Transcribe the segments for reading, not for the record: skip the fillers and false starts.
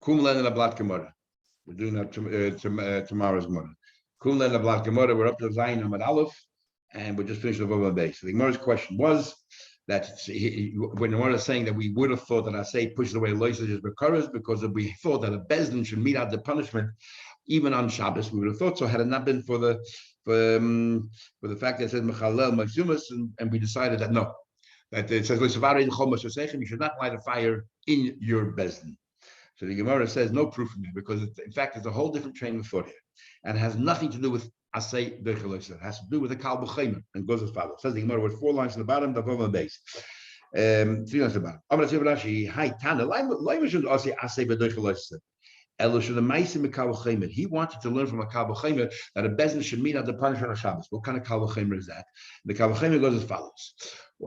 Kum len in a blat gemara. We're doing that tomorrow's gemara. Kum len in a blat gemara. We're up to Zayin Amud Aleph, and we're just finished the Vav base. So the Gemara's question was that when one is saying that we would have thought that I say pushes away loisages because if we thought that a bezdin should mete out the punishment even on Shabbos, we would have thought so had it not been for the fact that it says mechalel ma'zumas, and we decided that no, that it says you should not light a fire in your bezdin. So the Gemara says no proof from it because in fact it's a whole different train of thought here, and it has nothing to do with asay dechaloisa. It has to do with the kal b'chaymer, and goes as follows. Says the Gemara with 4 lines on the bottom, the Vav base. 3 lines on the bottom. Amar Rashi, hi Tana, laimer should asay b'dechaloisa. He wanted to learn from a kal b'chaymer that a bezdin should meet out the punishment of Shabbos. What kind of kal b'chaymer is that? The kal b'chaymer goes as follows. The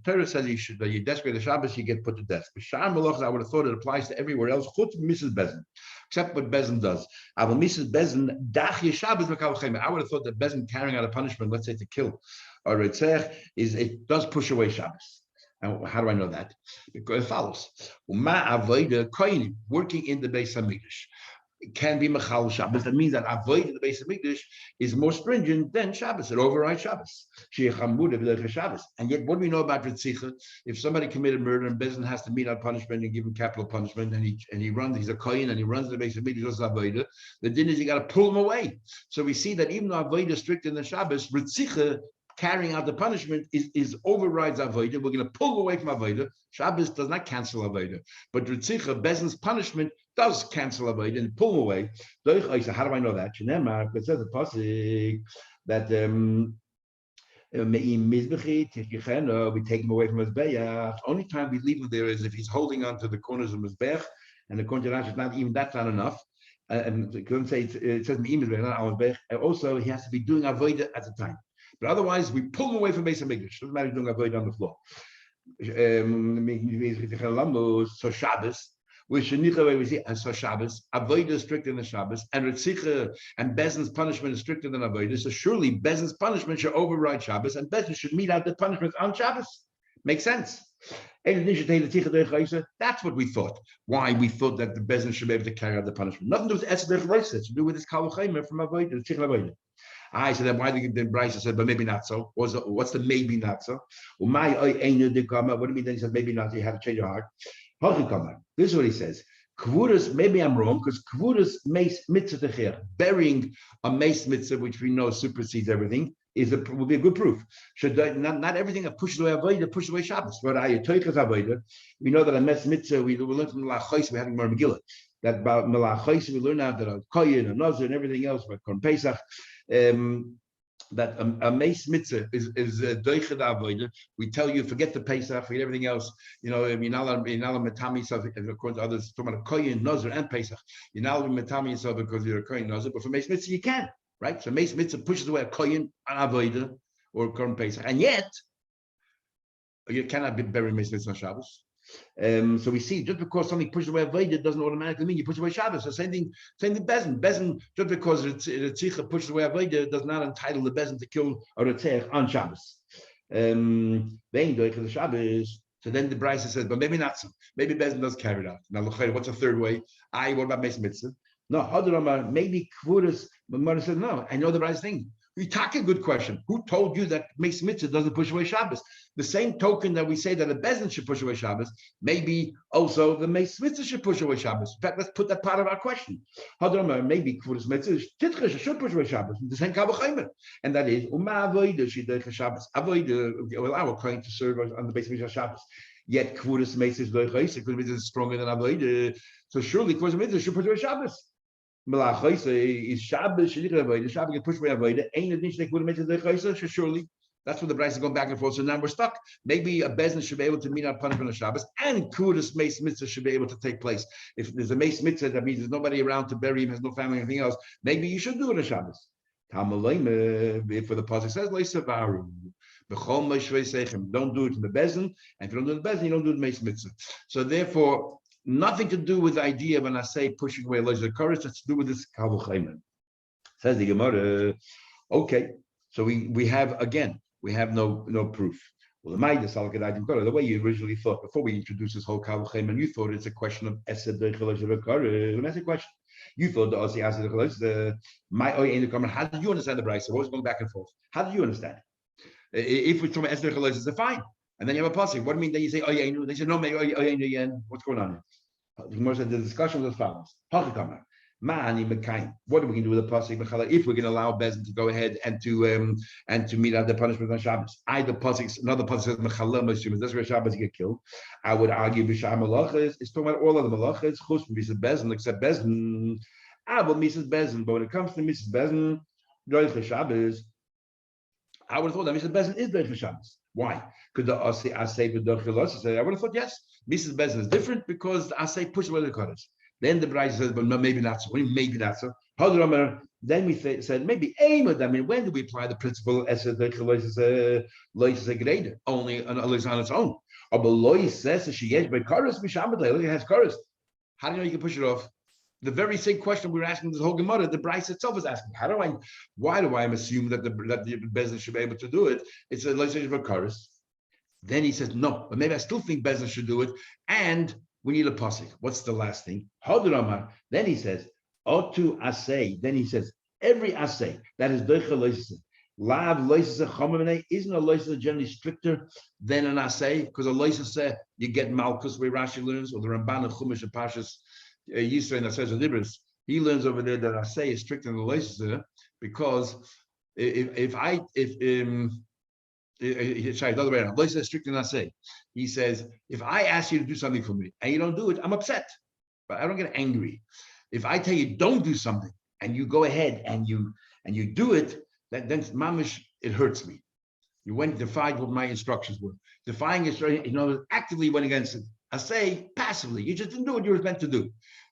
Torah says that you desecrate the Shabbos, you get put to death. I would have thought it applies to everywhere else, Mrs. Bezdin, except what Bezdin does. Mrs. Bezdin, I would have thought that Bezdin carrying out a punishment, let's say to kill or retzech, it does push away Shabbos. And how do I know that? Because it follows. Working in the Beis Hamikdash. It can be Mechal Shabbos. That means that avoid in the Beis Hamikdash is more stringent than Shabbos. It overrides Shabbos. And yet, what do we know about Ritzicha? If somebody committed murder and Bezdin has to meet out punishment and give him capital punishment, and he runs, he's a kohen and he runs the Beis Hamikdash, goes to avoid. The din is you got to pull him away. So we see that even though avoid is stricter than Shabbos, Ritzicha, carrying out the punishment is overrides avodah. We're going to pull away from avodah. Shabbos does not cancel avodah, but Ritzicha, Bezdin's punishment does cancel avodah and pull away. So how do I know that? It says the pasuk that we take him away from his bayah. Only time we leave him there is if he's holding on to the corners of his bayah, and the corner is not even that's not enough. And it couldn't say it says also he has to be doing avodah at the time. But otherwise, we pull them away from Beis Hamikdash. Doesn't matter doing avoid on the floor. So Shabbos, we see so Shabbos, avoid is stricter than Shabbos, and Ritzicha and Bezdin's punishment is stricter than avoid. So surely Bezdin's punishment should override Shabbos, and Bezdin should meet out the punishment on Shabbos. Makes sense. That's what we thought. Why we thought that the Bezdin should be able to carry out the punishment. Nothing to do with Esed, it's to do with this kal v'chaymer from avoid, the Tzich avoid. I said, why did the Bryce said, but maybe not so? What's the maybe not so? What do you mean? Then he said, maybe not. So you have to change your heart. This is what he says. Kvuras, maybe I'm wrong, because kvuras mace mitzvah, burying a mace mitzvah, which we know supersedes everything, will be a good proof. Should not everything that pushes away avodah pushes away Shabbos. But we know that a mace mitzvah we learn from the Lachos, we have more Megillah. That about Melachos we learn now that a koyin, a nazir, and everything else, but Korban Pesach. That a mace mitzvah is doiched avodah. We tell you forget the Pesach, forget everything else. You know, you're not allowed metami yourself according to others. Talking about a koyin, nazir, and Pesach. You're not allowed metami yourself because you're a koyin nazir, but for mace mitzvah you can, right? So mace mitzvah pushes away a koyin, an avodah, or Korban Pesach, and yet you cannot be buried mace mitzvah on Shabbos. So we see just because something pushes away avodah doesn't automatically mean you push away Shabbos. So same thing Bezdin. Bezdin, just because Ritzicha pushes away avodah does not entitle the Bezdin to kill a Ritzich on Shabbos. The Shabbos. So then the Bryce says, but maybe not so. Maybe Bezdin does carry it out. Now, what's the third way? What about Meis Mitzvah? No, maybe Kvuras. But Mother said, no, I know the right thing. We talk a good question. Who told you that Meis Mitzvah doesn't push away Shabbos? The same token that we say that a Bezdin should push away Shabbos, maybe also the Meis Mitzvah should push away Shabbos. In fact, let's put that part of our question. Maybe Kvuras Mitzvah should push away Shabbos. The same kal v'chaymer, and that is avodah shidduch Shabbos. Avodah will allow a kohen to serve on the Beis Hamikdash Shabbos. Yet Kvuras Mitzvah is doiched. Kvuras Mitzvah is stronger than avodah. So surely Kvuras Mitzvah should push away Shabbos. Melachos is Shabbos. The Shabbos can push away avodah. Ain't it nish like Kvuras Mitzvah doiched? Surely. That's what the Bryce is going back and forth. So now we're stuck. Maybe a Bezdin should be able to meet out punishment on Shabbos, and Kvuras Meis Mitzvah should be able to take place. If there's a Meis Mitzvah, that means there's nobody around to bury him, has no family, anything else. Maybe you should do it on Shabbos. For the pasuk says, don't do it in the Bezdin, and if you don't do it in the Bezdin, you don't do the Meis Mitzvah. So therefore, nothing to do with the idea when I say pushing away the courage. It's to do with this kal v'chaymer. Says the Gemara. Okay, so we have again. We have no proof. Well, the way you originally thought before we introduced this whole Kavuchem, and you thought it's a question of Esed That's a question. You thought the Osi Ased the my how did you understand the Bryce? So always going back and forth. How did you understand? If we're talking about Esed it's fine. And then you have a passing. What do you mean? Then you say, oh yeah, they said no, what's going on here? The discussion was as follows. What are we going to do with the pasuk if we're going to allow Bezin to go ahead and to meet out the punishment on Shabbos? Either pasuk, another pasuk says mechalem, that's where Shabbos get killed. I would argue b'sham malachas. It's talking about all of the malachas. Chus from Mrs. Bezin, except Bezin. But Mrs. Bezin. But when it comes to Mrs. Bezin, Doich Shabbos, I would have thought that Mrs. Bezin is Doich Shabbos. Why? Could the Asay b'Doich say? I would have thought yes. Mrs. Bezin is different because the Asay pushes away the Kodesh. Then the bride says, but no, maybe not so. Maybe not so. Then we said, maybe aim at them. I mean, when do we apply the principle as a greater? Only on its own. Or Lois says she has by chorus, it has chorus. How do you know you can push it off? The very same question we were asking this whole Gemara, the Bryce itself is asking. Why do I assume that the Bezin should be able to do it? It's a Lois by chorus. Then he says, no, but maybe I still think Bezin should do it. And we need a pasuk. What's the last thing? Then he says, Otu asay. Then he says, every asay that is doicha loisese. Lav loisese chomene isn't a loisese generally stricter than an asay because a loisese you get malchus where Rashi learns, or the Ramban of Chumash and Pashas Yisrael that says the Libras. He learns over there that asay is stricter than the loisese because sorry, the other way around. Strictly not say. He says, if I ask you to do something for me and you don't do it, I'm upset, but I don't get angry. If I tell you don't do something and you go ahead and you do it, then mamish, it hurts me. You defied what my instructions were. Defying instructions, actively went against it. I say passively, you just didn't do what you were meant to do.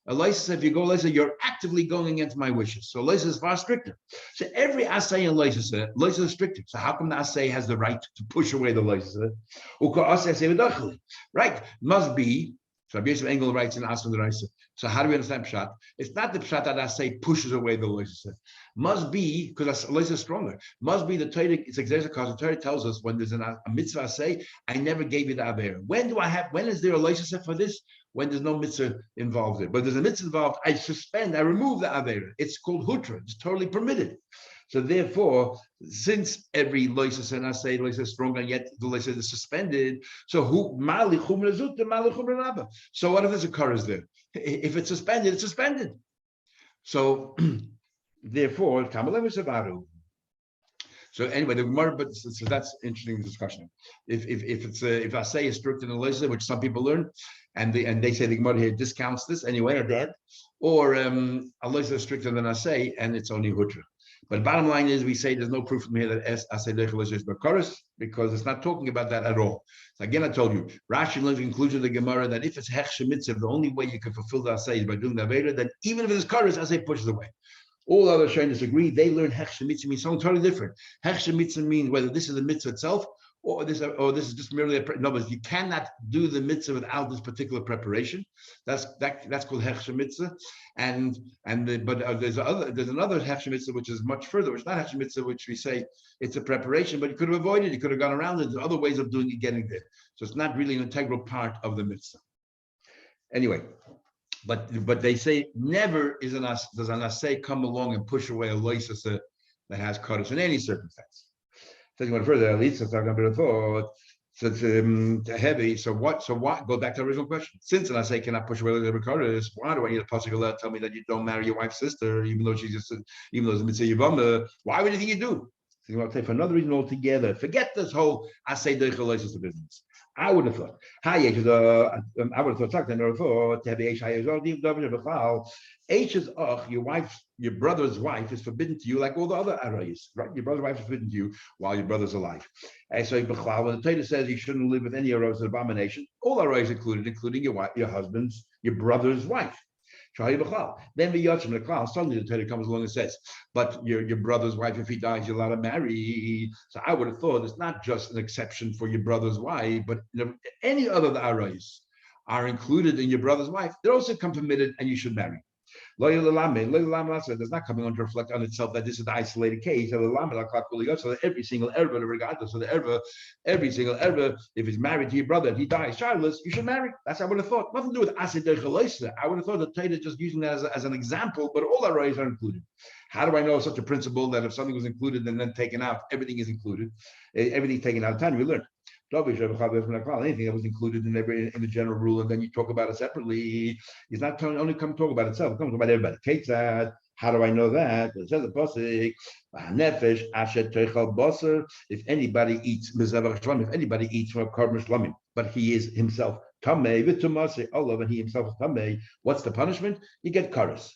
Elisa, if you go Elisa, you're actively going against my wishes. So Elisa is far stricter. So every assay in Elisa is stricter. So how come the assay has the right to push away the Elisa? Right? Must be. So Rabbi Yosef Engel writes in Asma the Raisa. So how do we understand Pshat? It's not the Pshat that assay pushes away the Elisa. Must be, because Elisa is stronger. Must be the Torah, it's exactly because the Torah tells us when there's a mitzvah assay, I never gave you the Aver. When is there a Elisa for this? When there's no mitzvah involved there. But there's a mitzvah involved, I remove the Aver. It's called Hutra. It's totally permitted. So therefore, since every loises and asay loises is stronger, and yet the loises is suspended, so who mali chumra zut, mali chumra rabba. So what if there's a chorus there? If it's suspended, it's suspended. So therefore, kamalev savaru. So anyway, the Gemara, but so that's interesting discussion. If I say is strict in the loises, which some people learn, and they say the Gemara here discounts this anyway, or dead, or a loises is stricter than I say, and it's only hutra. But bottom line is, we say there's no proof from here that asay deichel is b'koros because it's not talking about that at all. So again, I told you, Rashi learns the conclusion of the Gemara that if it's hech shemitzvah, the only way you can fulfill the asay is by doing the aveda. Then even if it's koros, asay pushes away. All other shaynas agree. They learn hech shemitzvah means something totally different. Hech shemitzvah means whether this is the mitzvah itself or this is just merely no, but you cannot do the mitzvah without this particular preparation. That's called hechsher mitzvah, but there's another hechsher mitzvah which is much further, which is not hechsher mitzvah, which we say it's a preparation, but you could have avoided, you could have gone around it. There's other ways of doing it, getting there. So it's not really an integral part of the mitzvah. Anyway, but they say never does an asay come along and push away a loises that has kodesh in any circumstance. Taking one further, at least, talking about a thought. So it's heavy. So what? Go back to the original question. Since and I say cannot push away the kodesh, why do I need a pasuk to tell me that you don't marry your wife's sister, even though it's a mitzvah yevama? Why would you think you do? So I'll say for another reason altogether. Forget this whole asay deichel loises the business. I would have thought. I would have thought. To have H is your brother's wife is forbidden to you, like all the other arayis, right? Your brother's wife is forbidden to you while your brother's alive. And so when the Torah says you shouldn't live with any arayis of abomination, all arayis including your husband's, your brother's wife. Then suddenly the Torah comes along and says, but your brother's wife, if he dies, you're allowed to marry. So I would have thought it's not just an exception for your brother's wife, but any other arayis are included in your brother's wife. They're also come permitted, and you should marry. There's not coming on to reflect on itself that this is the isolated case. So that every single erba, regardless of the erba, every single erba, if he's married to your brother and he dies childless, you should marry. That's what I would have thought. Nothing to do with asid derechaloisa. I would have thought that Taita just using that as an example, but all our rights are included. How do I know such a principle that if something was included and then taken out, everything is included? Everything's taken out of time. We learned. Anything that was included in the general rule, and then you talk about it separately. He's not only come talk about itself, it comes about everybody. Kate said, how do I know that? It says the pasuk, nefesh asher teichal basar. If anybody eats mezavach shlamim, if anybody eats from a korban shlamim, but he is himself tamei v'tumase olav, and he himself is tamei, what's the punishment? You get karas.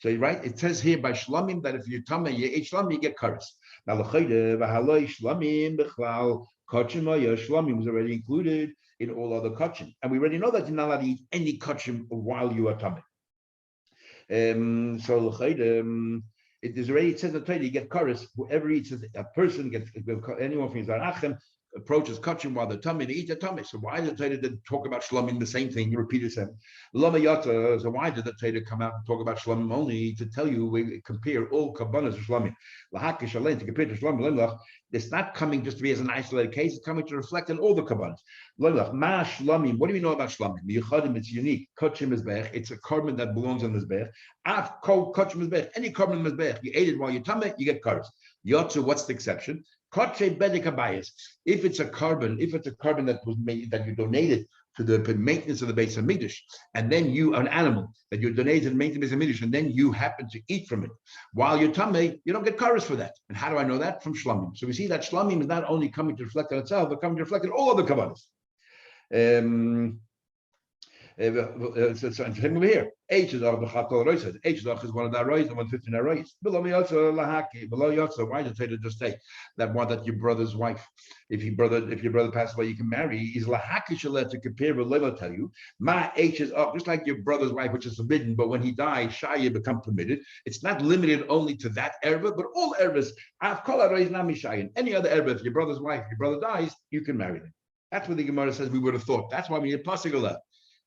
So right, it says here by shlamim that if you're tamei, you eat shlamim, you get karas. Now l'chayde v'haloi shlamim b'chlal. Kachim shlamim was already included in all other kachim, and we already know that you're not allowed to eat any kachim while you are tamei. So it is already, it says in the Torah, you get kares. Whoever eats, a person gets, anyone from Yisrael approaches kachim while they're tummy, they eat their tummy. So why did the Torah talk about shlamim the same thing? You repeat it, so why did the Torah come out and talk about shlamim only to tell you we compare all kabbanas to shlamim? To compare to shlamim, it's not coming just to be as an isolated case, it's coming to reflect on all the kabbanas. Ma shlamim, what do we know about shlamim? It's unique. Kachim mizbech, it's a korban that belongs on the mizbech. Af kol kachim mizbech, any korban mizbech, you ate it while you're tummy, you get kares. Yotzu, what's the exception? If it's a carbon that was made, that you donated to the maintenance of the base of Mikdash, and then you, an animal that you donated to maintenance of Mikdash, and then you happen to eat from it while you're tamei, you don't get kares for that. And how do I know that? From shlamim. So we see that shlamim is not only coming to reflect on itself, but coming to reflect on all other kavanas. So over here, H is one of the arroys and 115 arroys. Below Yotza, why did Taylor just say that one that your brother's wife, if your brother passes away, you can marry? Is lahaki shalet to compare with Leila tell you. My H is up, just like your brother's wife, which is forbidden, but when he dies, Shaya become permitted. It's not limited only to that erba, but all erbas. Any other erba, if your brother's wife, your brother dies, you can marry them. That's what the Gemara says we would have thought. That's why we need pasuk.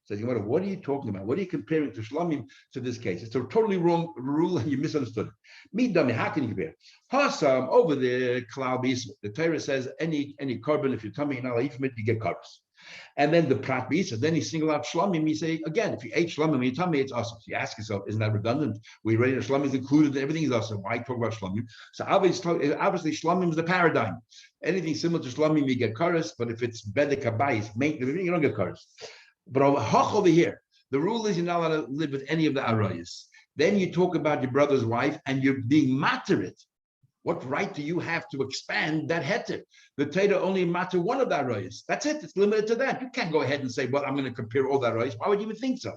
Says, what are you talking about? What are you comparing to shlamim to this case? It's a totally wrong rule and you misunderstood it. Me dummy, how can you compare? Hasam over there, Klaubis, the Torah says any korban, if you're tummy and eat from it, you get carbs. And then the prat bisa, then he single out shlamim. He say again, if you ate shlamim and you tummy, it's awesome. So you ask yourself, isn't that redundant? We already know shlamim is included and everything is awesome. Why talk about shlamim? So obviously shlamim is the paradigm. Anything similar to shlamim, you get karas, but if it's bedek habayis, maintenance, you don't get karas. But over here, the rule is you're not allowed to live with any of the arayas. Then you talk about your brother's wife and you're being materit. What right do you have to expand that heter? The Torah only matter one of the arayas. That's it. It's limited to that. You can't go ahead and say, well, I'm going to compare all the arayas. Why would you even think so?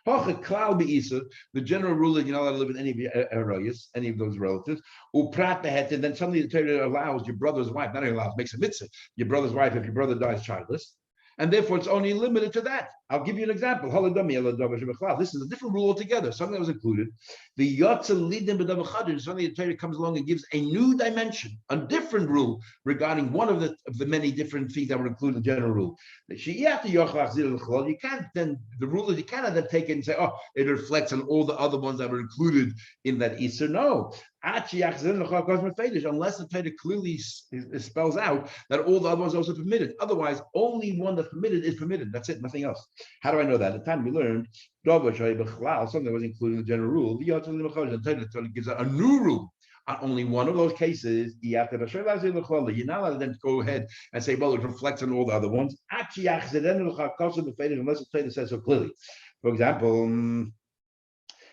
The general rule is you're not allowed to live with any of the arayas, any of those relatives. Uprat the heter. Then suddenly the Torah allows your brother's wife, not only allows, makes a mitzvah. Your brother's wife, if your brother dies childless, and therefore it's only limited to that. I'll give you an example. This is a different rule altogether, something that was included. The Yotza Lidim B'Davachadir, suddenly the Torah comes along and gives a new dimension, a different rule regarding one of the many different things that were included in the general rule. You can't then, the rule is you cannot then take it and say, oh, it reflects on all the other ones that were included in that Easter. No. Unless the Torah clearly spells out that all the other ones are also permitted. Otherwise, only one that's permitted is permitted. That's it, nothing else. How do I know that? At the time we learned something that was included in the general rule. The Torah gives a new rule. On only one of those cases, you're not allowed to then go ahead and say, well, it reflects on all the other ones. Unless the Torah says so clearly. For example,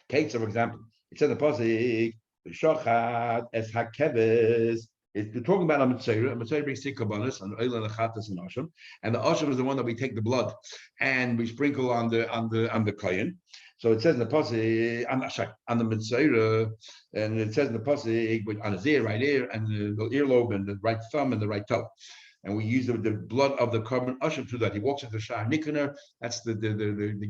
Kate, for example, it says in the pasuk, Shochat es hakeves. We're talking about a mitzvah. A mitzvah brings three kabbalas and oil and chatas and asham, and the asham is the one that we take the blood and we sprinkle on the kohen. So it says in the pasuk on the mitzvah, and it says in the pasuk on his ear, right ear, and the earlobe, and the right thumb, and the right toe. And we use the blood of the korban usher to that. He walks into Shah Nikoner. That's the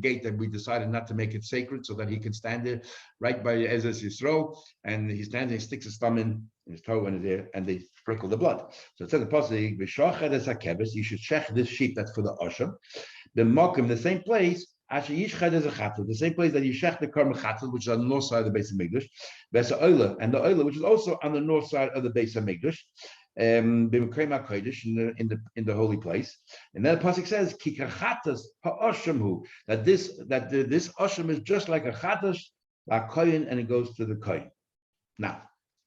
gate that we decided not to make it sacred so that he can stand there right by Ezes Yisro. And he stands there, he sticks his thumb in his toe and his ear, and they sprinkle the blood. So it says in the pasuk, you should check this sheep that's for the usher. The mokim, the same place, The same place that you shech the karm chatzah, which is on the north side of the base of Mikdash, and the oila, which is also on the north side of the base of Mikdash, in the holy place. And then the pasuk says, "Kikachatas ha'oshamhu," that this osham is just like a chatas, la koyin, and it goes to the koyin. Now,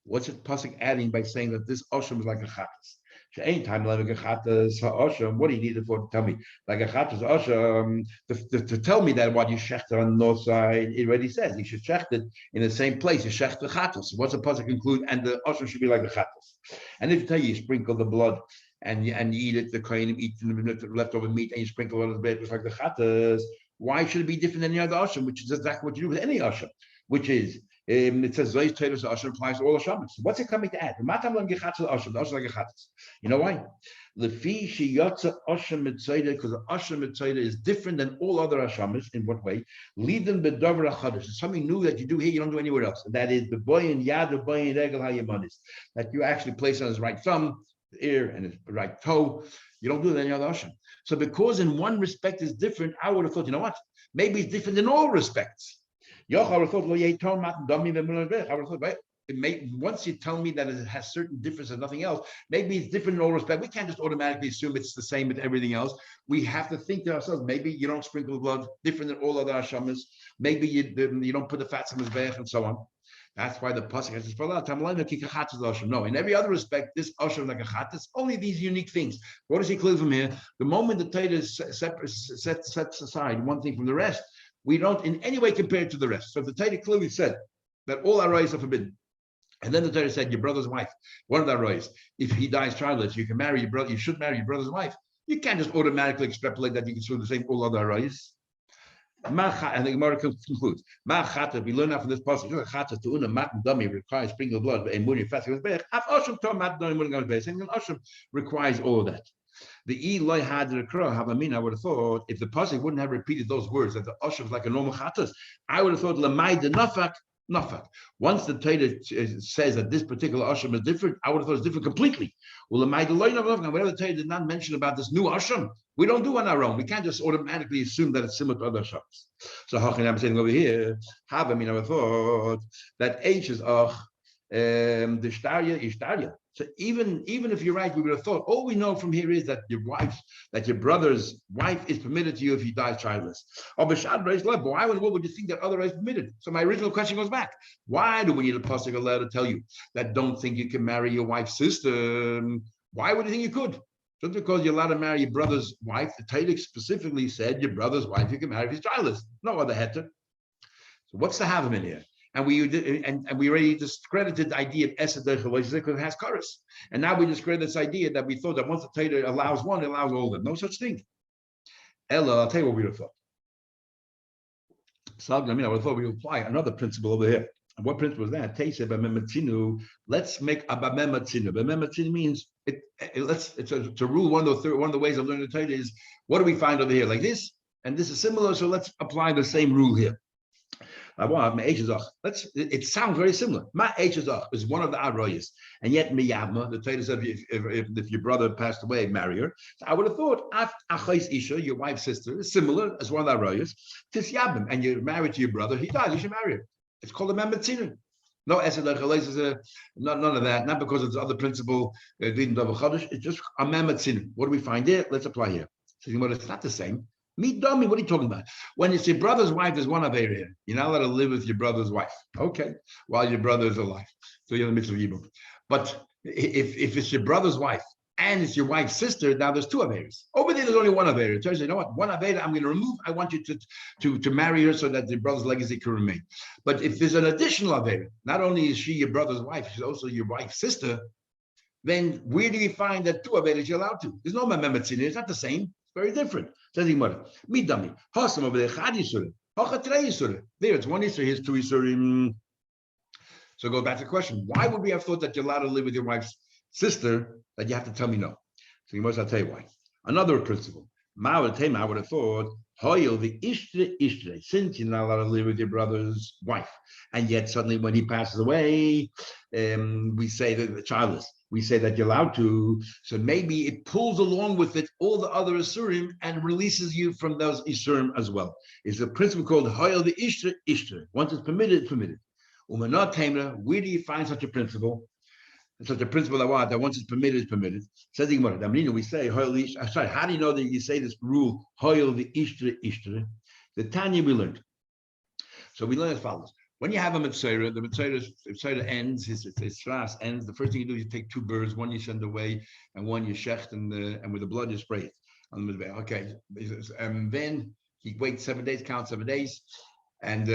what's the pasuk adding by saying that this osham is like a chatas? Anytime like a chatas ha'osham, what do you need it for to tell me? Like a chatas osham, to tell me that what you shecht on the north side, it already says you should shecht it in the same place. You shecht the chatas. What's the pasuk include? And the osham should be like a chatas. And if you tell you sprinkle the blood and you eat it, the kohenim eat the leftover meat, and you sprinkle a little bit, it's like the chatas. Why should it be different than the other osham, which is exactly what you do with any osham, which is it says Zois Teres Osham applies to all Oshamas. So what's it coming to add? The Osham like a Chatas. You know why? The Fi Shiyotza Osham Mitzayda, because the Osham Mitzayda is different than all other Oshamas. In what way? Lead them bedover achadish. It's something new that you do here, you don't do anywhere else. And that is the boy and yad, the boy and regel hayamanis. That you actually place on his right thumb, ear, and his right toe. You don't do that in any other Osham. So because in one respect is different, I would have thought, you know what? Maybe it's different in all respects. I would have thought, right? Once you tell me that it has certain differences and nothing else, maybe it's different in all respect. We can't just automatically assume it's the same with everything else. We have to think to ourselves, maybe you don't sprinkle blood, different than all other Hashamas. Maybe you don't put the fats on his back and so on. That's why the pasuk has this. No, in every other respect, this Osham like a chatas, only these unique things. What does he clear from here? The moment the Torah sets aside one thing from the rest, we don't in any way compare it to the rest. So if the Torah clearly said that all arayos are forbidden, and then the Torah said your brother's wife, one of the arayos, if he dies childless, you can marry your brother. You should marry your brother's wife. You can't just automatically extrapolate that you can do the same all other arayos. And the Gemara concludes, we learn out from this passage, to una matan dummy requires sprinkle blood, and when you're fasting with bech, Osham to matan dummy when going to base, and Osham requires all of that. The Eloi had the crow have I would have thought if the pasuk wouldn't have repeated those words that the Osham is like a normal chatas, I would have thought lamai de nafak. Once the Torah says that this particular Osham is different, I would have thought it's different completely. Well, whatever the Torah did not mention about this new Osham, we don't do on our own. We can't just automatically assume that it's similar to other Oshams. So I'm saying over here, have I would have thought that H is the Shtarya is Shtarya. So even if you're right, we would have thought all we know from here is that your brother's wife is permitted to you if he dies childless. Or why would you think that other is permitted? So my original question goes back. Why do we need a pasuk allowed to tell you that don't think you can marry your wife's sister? Why would you think you could? Just because you're allowed to marry your brother's wife, the Torah specifically said your brother's wife you can marry if he's childless. No other heter. So what's the have him in here? And we already discredited the idea of Esed because it has chorus. And now we discredit this idea that we thought that once the Torah allows one, it allows all of them. No such thing. Ella, I'll tell you what we would have thought. So I would have thought we would apply another principle over here. And what principle is that? Let's make a b'mematzinu. B'mematzinu means it's a rule. One of the ways of learning the Torah is what do we find over here like this, and this is similar. So let's apply the same rule here. It sounds very similar. Ma is one of the arroyos, and yet miyabma, the Torah said if your brother passed away, marry her. So I would have thought isha, your wife's sister, is similar as one of the arroyos. Tisyabim, and you're married to your brother, he dies, you should marry her. It's called a mematzinu. No none of that. Not because it's the other principle. It's just a mematzinu. What do we find there? Let's apply here. So it's not the same. Me dummy, what are you talking about? When it's your brother's wife, there's one avera here. You're not allowed to live with your brother's wife. Okay, while your brother is alive. So you're in the midst of Yibum. But if it's your brother's wife and it's your wife's sister, now there's two averas. Over there's only one avera. It tells you know what? One avera I'm going to remove. I want you to marry her so that the brother's legacy can remain. But if there's an additional avera, not only is she your brother's wife, she's also your wife's sister, then where do you find that two averas you're allowed to? There's no mematzin. It's not the same. Very different. Says the Gemara. Midami. Hasam over there. Chad yisur. Hachatrei yisur. There, it's one yisur. Here's two yisurim. So go back to the question. Why would we have thought that you're allowed to live with your wife's sister that you have to tell me no? So you must I'll tell you why. Another principle. I would have thought, Hoyel the ishtre, since you're not allowed to live with your brother's wife, and yet suddenly when he passes away, we say that the childless. we say that you're allowed to. So maybe it pulls along with it all the other isurim and releases you from those isurim as well. It's a principle called Hoyel the Ishtra Ishtra. Once it's permitted, it's permitted. Umanat Taimra, where do you find such a principle? Such a principle that once it's permitted, it's permitted. Says the Gemara. We say Hoyel the Ishtra. Sorry, how do you know that you say this rule Hoyel the Ishtra Ishtra? The Tanya we learned. So we learn as follows. When you have a Mitzvah, the Mitzvah ends, his Shras ends, the first thing you do is you take two birds, one you send away, and one you shecht, and with the blood you spray it on the Mitzvah. Okay. And then he waits 7 days, count 7 days, and at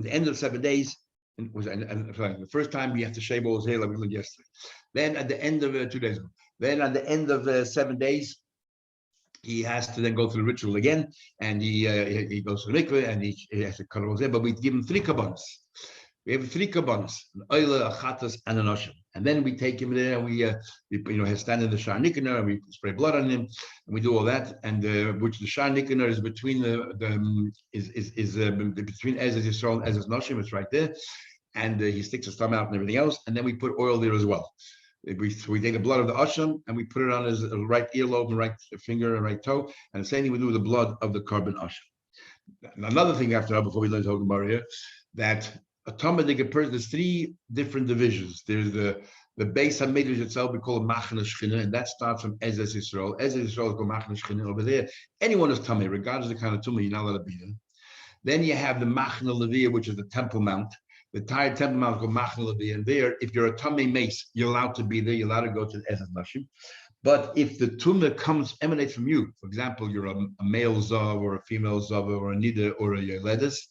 the end of 7 days, the first time you have to shave all his hair like we learned yesterday. Then at the end of 2 days, then at the end of 7 days, he has to then go through the ritual again, and he goes to the mikveh, and he has to cut all his. But we give him 3 kabbanas. We have 3 kabbanas: an oila, a chatas, and an oshim. And then we take him there, and we stand in the shar nikoner, and we spray blood on him, and we do all that. And which the shar nikoner is between between Ezes Yisrael and Ezes Noshim. It's right there, and he sticks his thumb out and everything else. And then we put oil there as well. We take the blood of the asham and we put it on his right earlobe and right finger and right toe, and the same thing we do with the blood of the carbon asham. Another thing after that, before we learn to Gemara here, that a Talmudic person, there's 3 different divisions. There's the base Hamidrash itself, we call it Machna Shchina, and that starts from Ezes Yisrael. Ezes Yisrael is called Machna Shchina. Over there, anyone is Tamei, regardless of the kind of tumah, you're not allowed to be there. Then you have the Machna Leviyah, which is the Temple Mount. The entire Temple Mount is called Machna Leviyah, and there, if you're a Tamei Mace, you're allowed to be there, you're allowed to go to the Ezes Nashim. But if the tumah emanates from you, for example, you're a male Zav or a female Zav or a Nida or a Yeledes,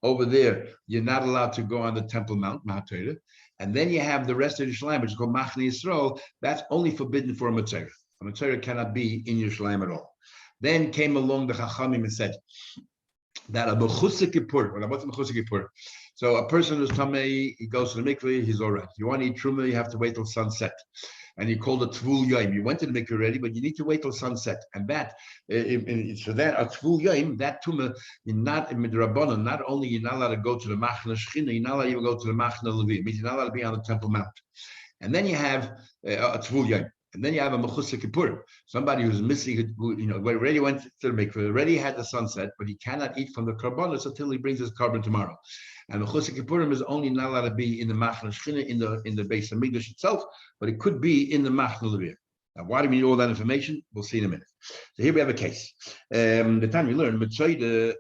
over there, you're not allowed to go on the Temple Mount, Mahatera. And then you have the rest of Yerushalayim, which is called Machna Yisrael. That's only forbidden for a Mitzvah. A Mitzvah cannot be in Yerushalayim at all. Then came along the Chachamim and said that a Mechusik Kippur, what's a Mechusik Kippur? So a person who's Tamei, he goes to the mikveh, he's all right. If you want to eat truma, you have to wait till sunset. And you call it Tvul Yom. You went to the mikveh already, but you need to wait till sunset. And that, so that a Tvul Yom, that tumah, you're not in Midrabanan, not only you're not allowed to go to the Machna Shechina, you're not allowed to even go to the Machna Levi. It means you're not allowed to be on the Temple Mount. And then you have a Tvul Yom. And then you have a Mechusik Kippur, somebody who's missing, who already went to the mikveh, already had the sunset, but he cannot eat from the karbanos until he brings his carbon tomorrow. And Mechusik Kippurim is only not allowed to be in the Machna Shechina, in the base of Mikdash itself, but it could be in the Machna Leviyah. Now, why do we need all that information? We'll see in a minute. So here we have a case. The time we learn, okay, the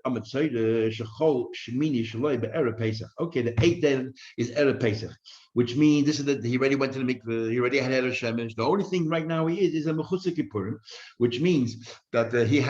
8th day is Erev Pesach, which means this is that he already went to the mikveh, he already had Erev Shemesh. The only thing right now he is a Mechusik Kippurim, which means that he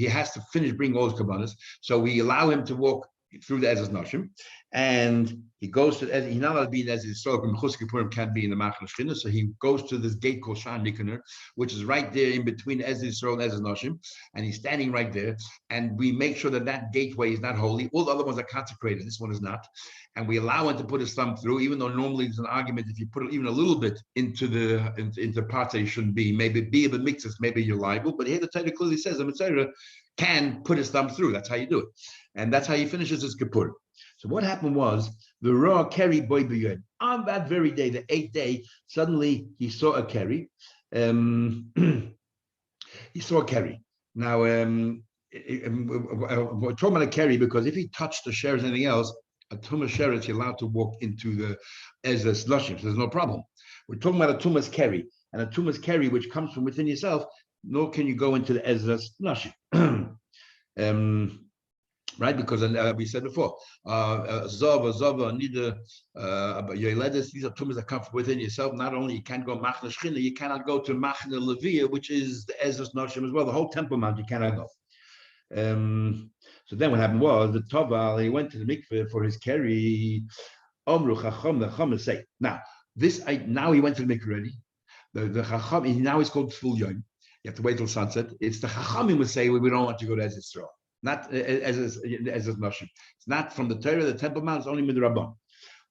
has to finish bringing all his kabbanas. So we allow him to walk through the Ezes Nashim, and he goes to he's not allowed to be in Ezes Yisrael, but Mechusik Kippurim can't be in the Machna Shechina, so he goes to this gate called Shar Nikoner, which is right there in between Ezes Yisrael and Ezes Nashim, and he's standing right there, and we make sure that that gateway is not holy. All the other ones are consecrated, this one is not, and we allow him to put his thumb through, even though normally there's an argument if you put it even a little bit into parts that you shouldn't be, maybe be a bit mixes, maybe you're liable, but here the Torah clearly says the Mitzvah can put his thumb through. That's how you do it. And that's how he finishes his Kippur. So what happened was, the Ra Keri Boy B'Yod. On that very day, the 8th day, suddenly he saw a Keri. He saw a Keri. Now, we're talking about a Keri because if he touched the Sheretz or anything else, a Tumah Sheretz, you're allowed to walk into the Ezes Nashim, so there's no problem. We're talking about a Tumah's Keri, and a Tumah's Keri, which comes from within yourself, nor can you go into the Ezes Nashim. Right, because we said before, Zava, Nida, Yoledes, these are tumas that come from within yourself. Not only you can't go Machna Shechina, you cannot go to Machna Leviyah, which is the Ezes Nashim as well. The whole Temple Mount you cannot go. So then what happened was the Toval, he went to the mikveh for his Keri. Omru Chacham, the Chacham say. Now he went to the mikveh already. The Chacham now it's called Tvul Yom. You have to wait till sunset. It's the Chachamim would say, we don't want you to go to Ezes Yisrael. Not as Nashim. It's not from the Torah, the Temple Mount, it's only Midrabban.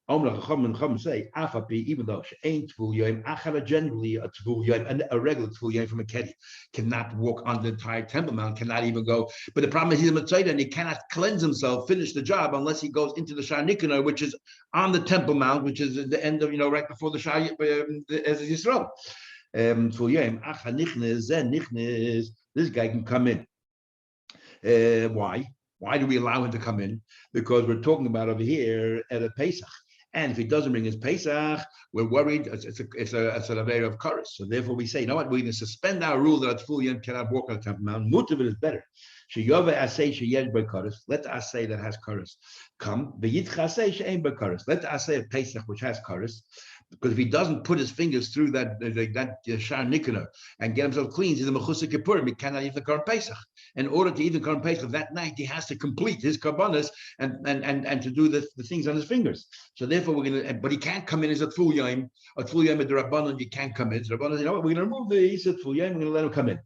Chacham say, Afapi, even though she ain't Tvul Yom, Achara generally a Tvul Yom, and a regular Tvul Yom from a Kedi cannot walk on the entire Temple Mount, cannot even go. But the problem is he's a Mitzvah and he cannot cleanse himself, finish the job, unless he goes into the Shar Nikanor, which is on the Temple Mount, which is at the end of, right before the Shar as Yisrael. Tvul Yom, Acha Nichnes, Zen Nichnes, this guy can come in. Why? Why do we allow him to come in? Because we're talking about over here at a Pesach. And if he doesn't bring his Pesach, we're worried it's an avera of Karis. So therefore we say, you know what, we're going to suspend our rule that Tvul Yom cannot walk on the Temple Mount. Mutav is better. Sheyova asay sheyesh by Karis. Let the asay that has Karis come. V'yitcha asay she'ein by Karis. Let the asay of Pesach which has Karis. Because if he doesn't put his fingers through that Shar Nikanor and get himself clean, he's a Mechusik Kippurim. He cannot eat the Korban Pesach. In order to eat the Korban Pesach that night, he has to complete his Karbanos and to do the things on his fingers. So therefore, but he can't come in as a Tvul Yom. A Tvul Yom at the Rabbanon, you can't come in. So Rabbanon, you know what, we're going to remove the Yisat Tvul Yom, we're going to let him come in.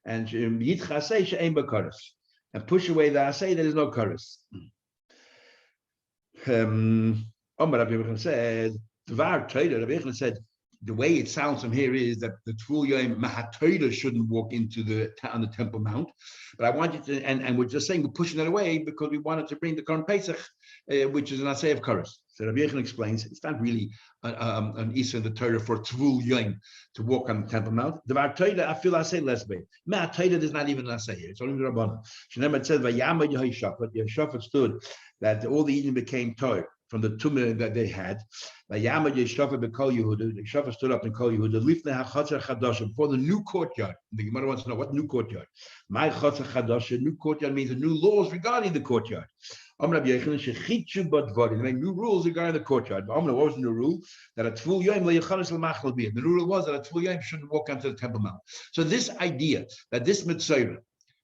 And Yitcha Asay she'ein b'Karis. And push away the Asay, there is no Karis. Rabbi Yochanan said, Rabbi Yochanan said, the way it sounds from here is that the Tvul Yom Mahatoida shouldn't walk on the Temple Mount. But I want you to, and we're just saying we're pushing that away because we wanted to bring the Korban Pesach, which is an Asay of Karis. So Rabbi Yochanan explains it's not really an Issa in the Torah for Tvul Yom to walk on the Temple Mount. The Vartoida, I feel Asay less big. Mahatoida is not even an Asay here. It's only the Rabbanan. It says, Vayama Yehoshaphat. Yehoshaphat stood that all the Eden became Torah from the tumah that they had. The Shofar stood up and called Yehuda before the new courtyard. The Gemara wants to know what new courtyard. My new courtyard means the new laws regarding the courtyard. They make new rules regarding the courtyard. What was the new rule? That a Tvul Yom the new rule was that a Tvul Yom shouldn't walk onto the Temple Mount. So this idea that this Mitzvah,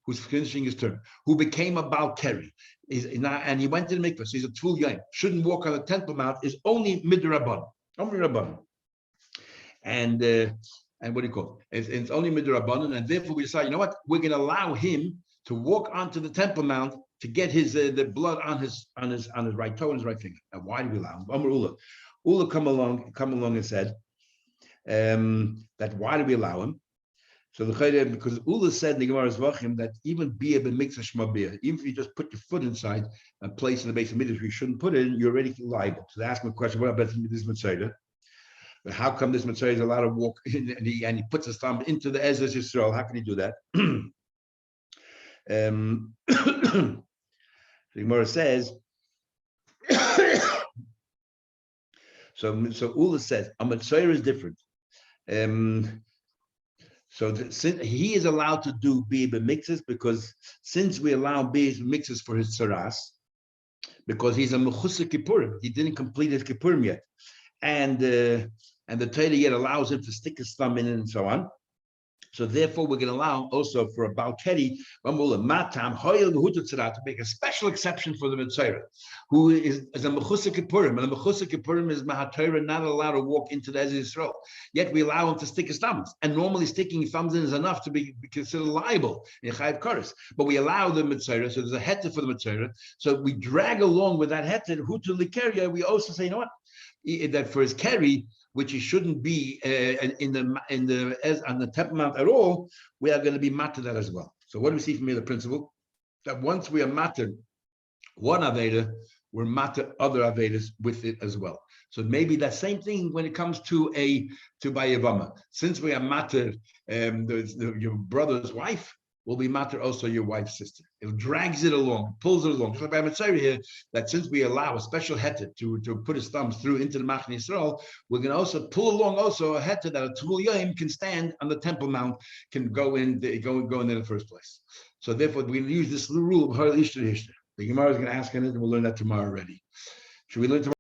who's finishing his term, who became a Baal Keri, and he went to the mikvah, so he's a Tvul Yom, shouldn't walk on the Temple Mount, is only midrabban. And what do you call it? It's only midrabban, and therefore we decide, you know what? We're going to allow him to walk onto the Temple Mount to get his the blood on his right toe and his right finger. Now, why do we allow him? Ula come along and said that why do we allow him? So the Chayre, because Ula said in the Gemara Zvachim that even beer b'mikzah shma beer, even if you just put your foot inside a place in the base of midrash, you shouldn't put it in, you're already liable. So they ask me a question, what about this Mitzvah? But how come this Mitzvah is allowed to walk in, and he puts his thumb into the Ezra Yisrael? How can he do that? The Gemara says, so Ula says, a Mitzvah is different. So since he is allowed to do beer mixes, because since we allow beer mixes for his tzaras, because he's a mechusik kippurim, he didn't complete his kippurim yet, and the Torah yet allows him to stick his thumb in and so on. So therefore, we're going to allow also for a Balkeri, to make a special exception for the Mitzvah, who is a Mechusik Kippurim, and the Mechusik Kippurim is Mahatorah, not allowed to walk into the Ezra Yisrael. Yet we allow him to stick his thumbs, and normally sticking thumbs in is enough to be considered liable in Chayav Kares. But we allow the Mitzvah, so there's a heter for the Mitzvah. So we drag along with that heter, Hutu Likeria. We also say, you know what, that for his keri, which he shouldn't be on the Temple Mount at all, we are going to be matter that as well. So what do we see from here? The principle that once we are matter one Aveda, we're matter other Avedas with it as well. So maybe that same thing when it comes to Yevama. Since we are matter your brother's wife, will be matter also your wife's sister. It drags it along, pulls it along. So I'm saying here that since we allow a special heter to put his thumbs through into the Machne Yisrael, we're going to also pull along also a heter that a Tvul Yom can stand on the Temple Mount, can go in there in the first place. So therefore, we use this rule of Har Ishtar Hishtar. The Gemara is going to ask on it, and we'll learn that tomorrow already. Should we learn tomorrow?